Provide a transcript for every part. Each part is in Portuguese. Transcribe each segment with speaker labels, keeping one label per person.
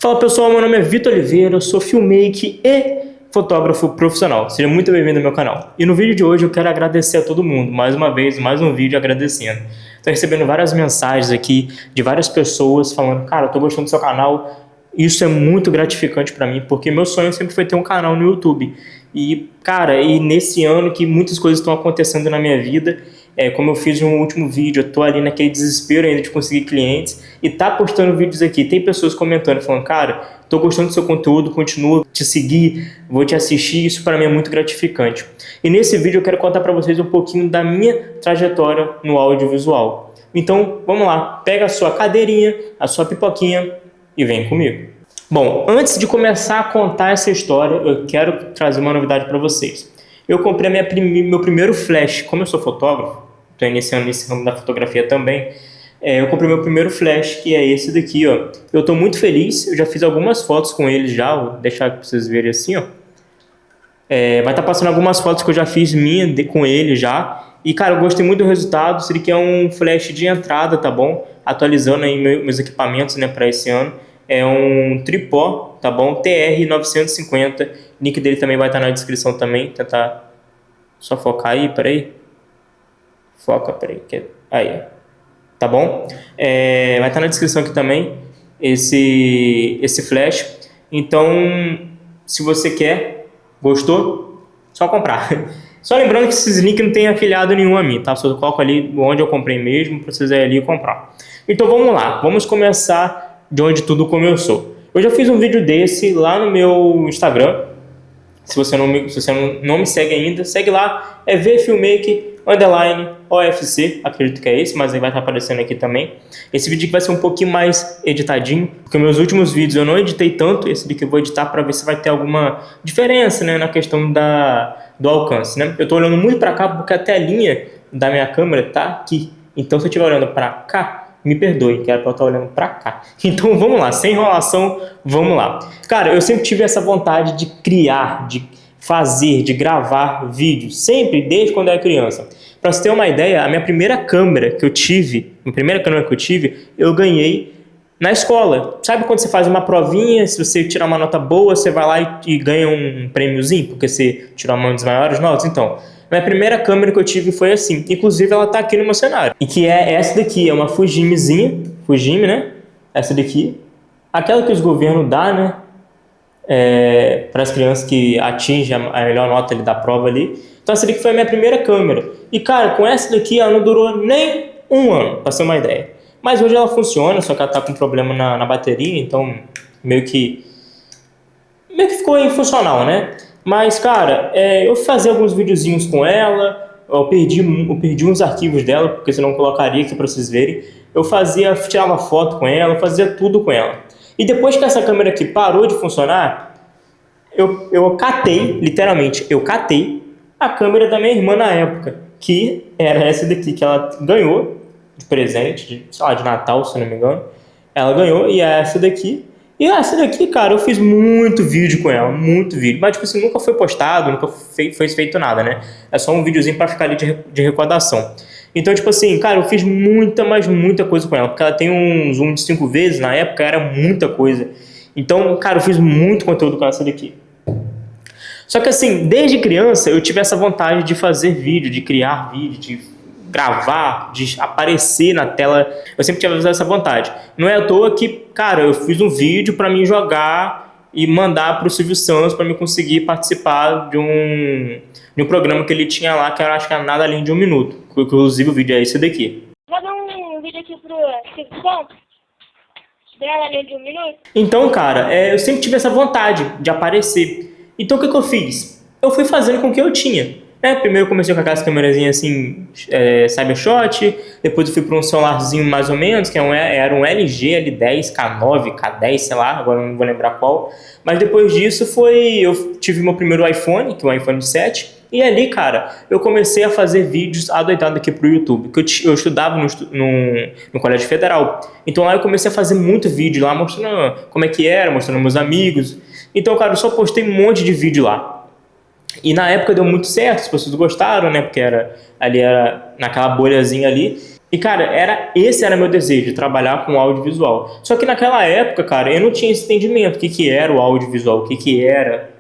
Speaker 1: Fala pessoal, meu nome é Vitor Oliveira, eu sou filmmaker e fotógrafo profissional. Seja muito bem-vindo ao meu canal. E no vídeo de hoje eu quero agradecer a todo mundo, mais uma vez, mais um vídeo agradecendo. Estou recebendo várias mensagens aqui de várias pessoas falando, cara, eu tô gostando do seu canal. Isso é muito gratificante para mim, porque meu sonho sempre foi ter um canal no YouTube. E, cara, nesse ano que muitas coisas estão acontecendo na minha vida, como eu fiz no último vídeo, eu tô ali naquele desespero ainda de conseguir clientes e tá postando vídeos aqui. Tem pessoas comentando, falando, cara, tô gostando do seu conteúdo, continuo te seguir, vou te assistir, isso para mim é muito gratificante. E nesse vídeo eu quero contar para vocês um pouquinho da minha trajetória no audiovisual. Então, vamos lá, pega a sua cadeirinha, a sua pipoquinha e vem comigo. Bom, antes de começar a contar essa história, eu quero trazer uma novidade para vocês. Eu comprei meu primeiro flash. Como eu sou fotógrafo, estou iniciando nesse ramo da fotografia também, eu comprei meu primeiro flash, que é esse daqui, ó. Eu estou muito feliz, eu já fiz algumas fotos com ele já, vou deixar para vocês verem assim, ó. Vai estar passando algumas fotos que eu já fiz com ele já. E, cara, eu gostei muito do resultado. Esse daqui é um flash de entrada, tá bom? Atualizando aí meus equipamentos, né, para esse ano. É um tripó, tá bom? TR-950. O link dele também vai estar na descrição também. Tentar só focar aí, peraí. Foca, peraí. Aí, tá bom? Vai estar na descrição aqui também esse flash. Então, se você quer, gostou, só comprar. Só lembrando que esses links não tem afiliado nenhum a mim, tá? Só coloco ali onde eu comprei mesmo, para vocês ir ali e comprar. Então vamos lá, vamos começar de onde tudo começou. Eu já fiz um vídeo desse lá no meu Instagram. Se você não me segue ainda, segue lá, VFilmmaker_OFC, acredito que é esse, mas aí vai estar aparecendo aqui também. Esse vídeo aqui vai ser um pouquinho mais editadinho, porque meus últimos vídeos eu não editei tanto, esse daqui eu vou editar para ver se vai ter alguma diferença, né, na questão do alcance, né? Eu estou olhando muito para cá porque a telinha da minha câmera tá aqui, então se eu estiver olhando para cá, me perdoe, que era pra eu estar olhando pra cá. Então vamos lá, sem enrolação, vamos lá. Cara, eu sempre tive essa vontade de criar, de fazer, de gravar vídeos, sempre, desde quando eu era criança. Pra você ter uma ideia, a minha primeira câmera que eu tive, eu ganhei na escola. Sabe quando você faz uma provinha, se você tirar uma nota boa, você vai lá e ganha um prêmiozinho, porque você tirou uma das maiores notas? Então, minha primeira câmera que eu tive foi assim. Inclusive, ela tá aqui no meu cenário. E que é essa daqui, é uma Fujimizinha. Fujimi, né? Essa daqui. Aquela que os governos dão, né? Para as crianças que atingem a melhor nota ali da prova ali. Então, essa daqui foi a minha primeira câmera. E, cara, com essa daqui, ela não durou nem um ano, pra ter uma ideia. Mas hoje ela funciona, só que ela tá com problema na bateria. Então, meio que ficou infuncional, né? Mas, cara, eu fazia alguns videozinhos com ela, eu perdi uns arquivos dela, porque senão eu colocaria aqui para vocês verem. Tirava foto com ela, fazia tudo com ela. E depois que essa câmera aqui parou de funcionar, eu catei, literalmente, a câmera da minha irmã na época, que era essa daqui, que ela ganhou de presente, sei lá, de Natal, se não me engano. Ela ganhou, e é essa daqui. E essa daqui, cara, eu fiz muito vídeo com ela, muito vídeo. Mas, tipo assim, nunca foi postado, nunca foi feito nada, né? É só um videozinho pra ficar ali de recordação. Então, tipo assim, cara, eu fiz mas muita coisa com ela. Porque ela tem um zoom de 5 vezes, na época era muita coisa. Então, cara, eu fiz muito conteúdo com essa daqui. Só que assim, desde criança, eu tive essa vontade de fazer vídeo, de criar vídeo, de gravar, de aparecer na tela. Eu sempre tive essa vontade. Não é à toa que, cara, eu fiz um vídeo para mim jogar e mandar para o Silvio Santos para me conseguir participar de um programa que ele tinha lá, que eu acho que era nada além de 1 minuto. Inclusive o vídeo é esse daqui.
Speaker 2: Vou dar um vídeo aqui pro Silvio Santos. Nada além de 1 minuto.
Speaker 1: Então, cara, eu sempre tive essa vontade de aparecer. Então o que eu fiz? Eu fui fazendo com o que eu tinha. Primeiro eu comecei com aquelas câmerazinhas assim, Cybershot, depois eu fui para um celularzinho mais ou menos, que era um LG L10, K9, K10, sei lá, agora não vou lembrar qual. Mas depois disso eu tive meu primeiro iPhone, que é o iPhone 7, e ali, cara, eu comecei a fazer vídeos adoidado aqui pro YouTube, que eu estudava no Colégio Federal. Então lá eu comecei a fazer muito vídeo lá, mostrando como é que era, mostrando meus amigos. Então, cara, eu só postei um monte de vídeo lá. E na época deu muito certo, as pessoas gostaram, né? Porque era naquela bolhazinha ali. E, cara, esse era meu desejo, trabalhar com audiovisual. Só que naquela época, cara, eu não tinha esse entendimento. O que que era o audiovisual? O que que era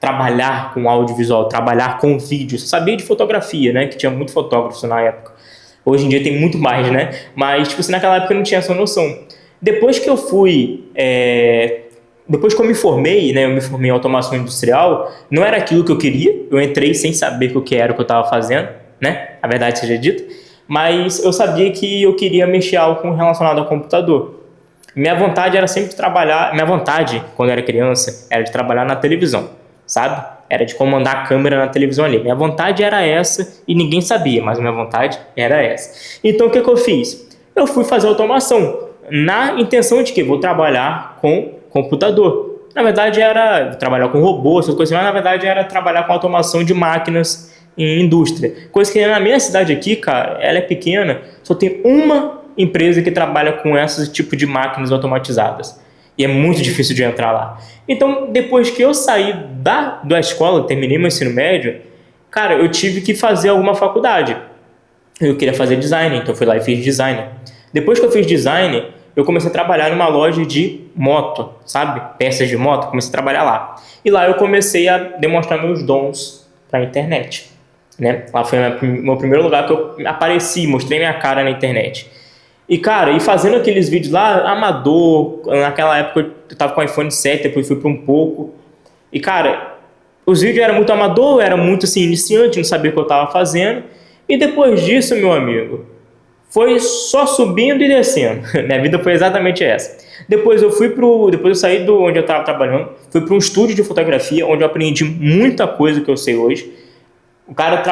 Speaker 1: trabalhar com audiovisual, trabalhar com vídeo? Eu sabia de fotografia, né? Que tinha muito fotógrafo na época. Hoje em dia tem muito mais, né? Mas, tipo assim, naquela época eu não tinha essa noção. Depois que eu depois que eu me formei, né? Eu me formei em automação industrial, não era aquilo que eu queria. Eu entrei sem saber o que era o que eu estava fazendo, né? A verdade seja dita. Mas eu sabia que eu queria mexer algo relacionado ao computador. Minha vontade era sempre trabalhar. Minha vontade, quando eu era criança, era de trabalhar na televisão, sabe? Era de comandar a câmera na televisão ali. Minha vontade era essa e ninguém sabia, mas minha vontade era essa. Então o que eu fiz? Eu fui fazer automação na intenção de que vou trabalhar com computador. Na verdade era trabalhar com robôs, essas coisas, mas na verdade era trabalhar com automação de máquinas em indústria. Coisa que na minha cidade aqui, cara, ela é pequena, só tem uma empresa que trabalha com esse tipo de máquinas automatizadas. E é muito difícil de entrar lá. Então, depois que eu saí da escola, terminei meu ensino médio, cara, eu tive que fazer alguma faculdade. Eu queria fazer design, então fui lá e fiz design. Depois que eu fiz design, eu comecei a trabalhar numa loja de moto, sabe? Peças de moto, comecei a trabalhar lá. E lá eu comecei a demonstrar meus dons para a internet, né? Lá foi o meu primeiro lugar que eu apareci, mostrei minha cara na internet. E, cara, e fazendo aqueles vídeos lá, amador, naquela época eu tava com o iPhone 7, depois fui para um pouco. E, cara, os vídeos eram muito amador, era muito, assim, iniciante, não sabia o que eu tava fazendo. E depois disso, meu amigo, foi só subindo e descendo. Minha vida foi exatamente essa. Depois eu saí do onde eu tava trabalhando, fui para um estúdio de fotografia, onde eu aprendi muita coisa que eu sei hoje. O cara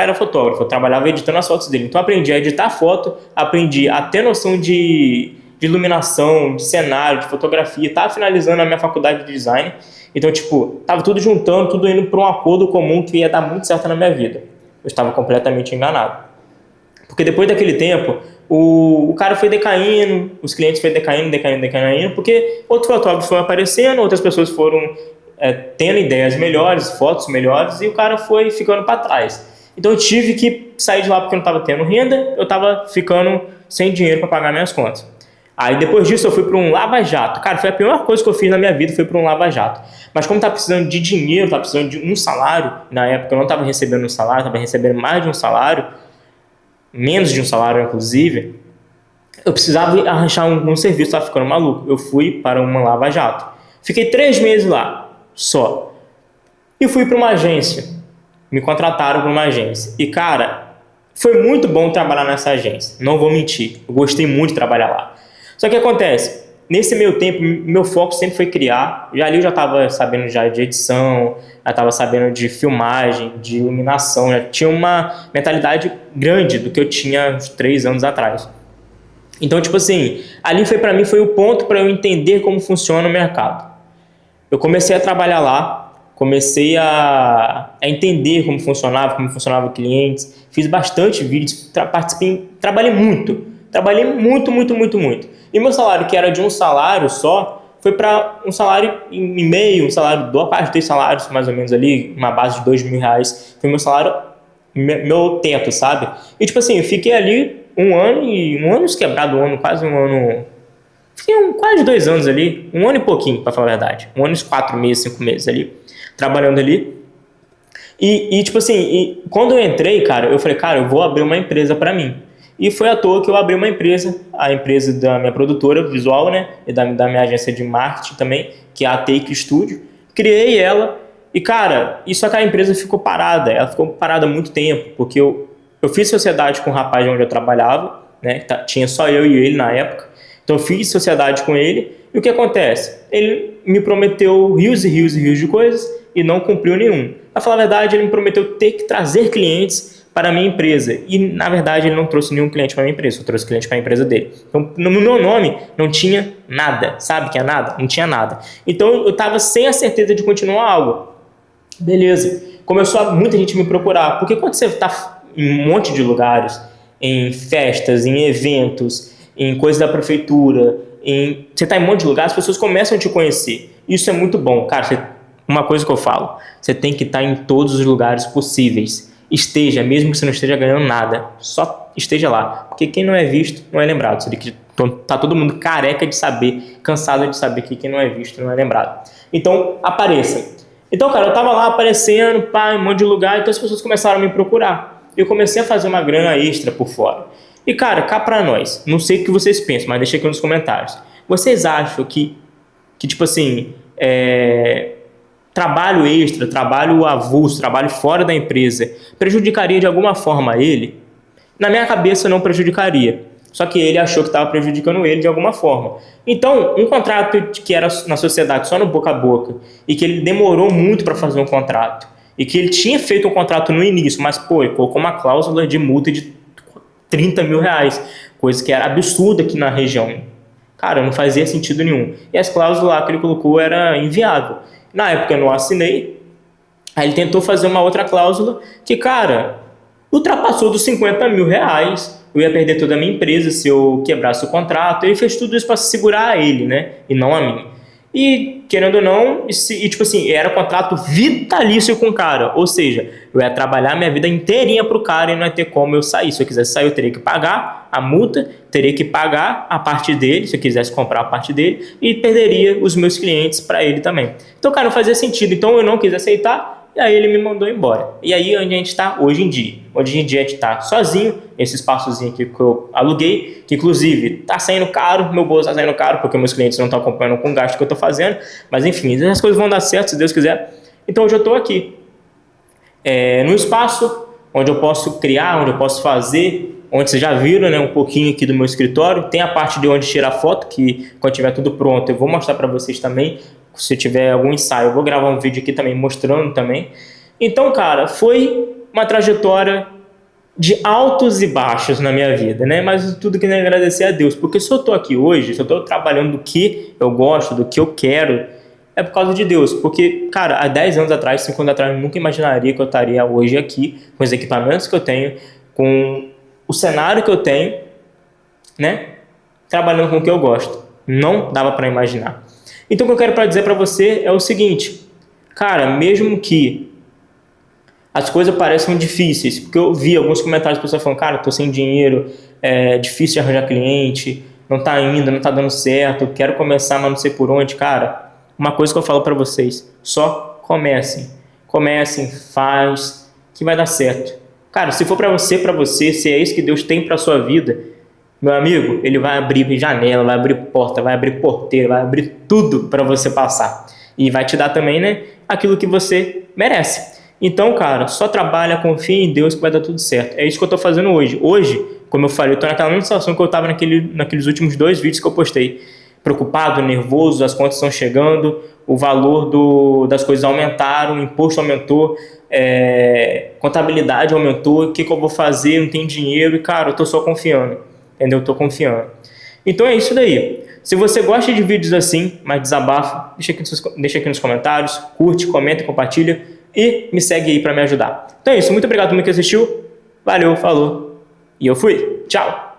Speaker 1: era fotógrafo, eu trabalhava editando as fotos dele. Então eu aprendi a editar foto, aprendi a ter noção de iluminação, de cenário, de fotografia. Tava finalizando a minha faculdade de design. Então, tipo, tava tudo juntando, tudo indo para um acordo comum que ia dar muito certo na minha vida. Eu estava completamente enganado. Porque depois daquele tempo, o cara foi decaindo, os clientes foram decaindo, porque outros fotógrafos foram aparecendo, outras pessoas foram tendo ideias melhores, fotos melhores, e o cara foi ficando para trás. Então eu tive que sair de lá porque eu não estava tendo renda, eu estava ficando sem dinheiro para pagar minhas contas. Aí depois disso eu fui para um lava-jato. Cara, foi a pior coisa que eu fiz na minha vida, foi para um lava-jato. Mas como estava precisando de dinheiro, estava precisando de um salário, na época eu não estava recebendo um salário, estava recebendo mais de um salário, menos de um salário inclusive, eu precisava arranjar um serviço, estava ficando maluco. Eu fui para uma lava-jato. Fiquei 3 meses lá, só. E fui para uma agência. Me contrataram para uma agência. E, cara, foi muito bom trabalhar nessa agência. Não vou mentir. Eu gostei muito de trabalhar lá. Só que acontece, nesse meio tempo, meu foco sempre foi criar. Ali eu já estava sabendo já de edição, já estava sabendo de filmagem, de iluminação. Já tinha uma mentalidade grande do que eu tinha uns 3 anos atrás. Então, tipo assim, ali para mim foi o ponto para eu entender como funciona o mercado. Eu comecei a trabalhar lá, comecei a entender como funcionava clientes, fiz bastante vídeos, trabalhei muito. E meu salário, que era de um salário só, foi para um salário e meio, um salário, boa parte, 3 salários mais ou menos ali, uma base de R$ 2.000, foi meu salário, meu teto, sabe? E tipo assim, eu fiquei ali um ano quebrado, quase um ano. Fiquei quase 2 anos ali, 1 ano e pouquinho, para falar a verdade. 1 ano e 4 meses, 5 meses ali, trabalhando ali. E tipo assim, quando eu entrei, cara, eu falei, cara, eu vou abrir uma empresa para mim. E foi à toa que eu abri uma empresa, a empresa da minha produtora visual, né, e da minha agência de marketing também, que é a Take Studio. Criei ela e, cara, só que a empresa ficou parada. Ela ficou parada há muito tempo, porque eu fiz sociedade com o rapaz onde eu trabalhava, né, tinha só eu e ele na época. Então eu fiz sociedade com ele, e o que acontece? Ele me prometeu rios de coisas e não cumpriu nenhum. Pra falar a verdade, ele me prometeu ter que trazer clientes para a minha empresa, e na verdade ele não trouxe nenhum cliente para a minha empresa, eu trouxe cliente para a empresa dele. Então no meu nome não tinha nada, sabe que é nada? Não tinha nada. Então eu estava sem a certeza de continuar algo. Beleza, começou muita gente me procurar, porque quando você está em um monte de lugares, em festas, em eventos, em coisas da prefeitura, você está em um monte de lugares, as pessoas começam a te conhecer. Isso é muito bom, cara. Uma coisa que eu falo, você tem que estar em todos os lugares possíveis. Esteja, mesmo que você não esteja ganhando nada, só esteja lá. Porque quem não é visto não é lembrado. Isso daqui tá todo mundo careca de saber, cansado de saber que quem não é visto não é lembrado. Então, apareça. Então, cara, eu tava lá aparecendo, pá, em um monte de lugar, então as pessoas começaram a me procurar. Eu comecei a fazer uma grana extra por fora. E, cara, cá pra nós, não sei o que vocês pensam, mas deixa aqui nos comentários. Vocês acham que tipo assim, trabalho extra, trabalho avulso, trabalho fora da empresa, prejudicaria de alguma forma ele? Na minha cabeça não prejudicaria. Só que ele achou que estava prejudicando ele de alguma forma. Então, um contrato que era na sociedade só no boca a boca, e que ele demorou muito para fazer um contrato, e que ele tinha feito um contrato no início, mas, pô, ele colocou uma cláusula de multa de 30 mil reais, coisa que era absurda aqui na região. Cara, não fazia sentido nenhum. E as cláusulas lá que ele colocou era inviável. Na época eu não assinei, aí ele tentou fazer uma outra cláusula que, cara, ultrapassou dos 50 mil reais, eu ia perder toda a minha empresa se eu quebrasse o contrato. Ele fez tudo isso para segurar a ele, né? E não a mim. E, querendo ou não, tipo assim, era contrato vitalício com o cara. Ou seja, eu ia trabalhar minha vida inteirinha pro cara e não ia ter como eu sair. Se eu quisesse sair, eu teria que pagar a multa, teria que pagar a parte dele, se eu quisesse comprar a parte dele, e perderia os meus clientes para ele também. Então, cara, não fazia sentido. Então, eu não quis aceitar. E aí ele me mandou embora. E aí onde a gente está hoje em dia. Hoje em dia a gente está sozinho, esse espaçozinho aqui que eu aluguei, que inclusive está saindo caro, meu bolso está saindo caro, porque meus clientes não estão acompanhando com o gasto que eu estou fazendo. Mas enfim, as coisas vão dar certo, se Deus quiser. Então hoje eu estou aqui, num espaço onde eu posso criar, onde eu posso fazer, onde vocês já viram, né, um pouquinho aqui do meu escritório. Tem a parte de onde tirar foto, que quando tiver tudo pronto eu vou mostrar para vocês também. Se tiver algum ensaio, eu vou gravar um vídeo aqui também mostrando também. Então, cara, foi uma trajetória de altos e baixos na minha vida, né? Mas tudo que nem agradecer a Deus, porque se eu tô aqui hoje, se eu tô trabalhando do que eu gosto, do que eu quero, é por causa de Deus. Porque, cara, há 10 anos atrás, 5 anos atrás, eu nunca imaginaria que eu estaria hoje aqui, com os equipamentos que eu tenho, com o cenário que eu tenho, né? Trabalhando com o que eu gosto. Não dava para imaginar. Então o que eu quero dizer para você é o seguinte, cara, mesmo que as coisas pareçam difíceis, porque eu vi alguns comentários de pessoas falando, cara, tô sem dinheiro, é difícil de arranjar cliente, não tá indo, não tá dando certo, quero começar, mas não sei por onde. Cara, uma coisa que eu falo para vocês, só comecem, faz, que vai dar certo. Cara, se for para você, se é isso que Deus tem para sua vida, meu amigo, ele vai abrir janela, vai abrir porta, vai abrir porteira, vai abrir tudo para você passar. E vai te dar também, né, aquilo que você merece. Então, cara, só trabalha, confia em Deus que vai dar tudo certo. É isso que eu tô fazendo hoje. Hoje, como eu falei, eu tô naquela mesma situação que eu tava naqueles últimos 2 vídeos que eu postei. Preocupado, nervoso, as contas estão chegando, o valor das coisas aumentaram, o imposto aumentou, contabilidade aumentou, o que eu vou fazer, não tem dinheiro, e cara, eu tô só confiando. Entendeu? Eu tô confiando. Então é isso daí. Se você gosta de vídeos assim, mais desabafo, deixa aqui nos comentários, curte, comenta, compartilha e me segue aí para me ajudar. Então é isso. Muito obrigado por quem assistiu. Valeu, falou. E eu fui. Tchau.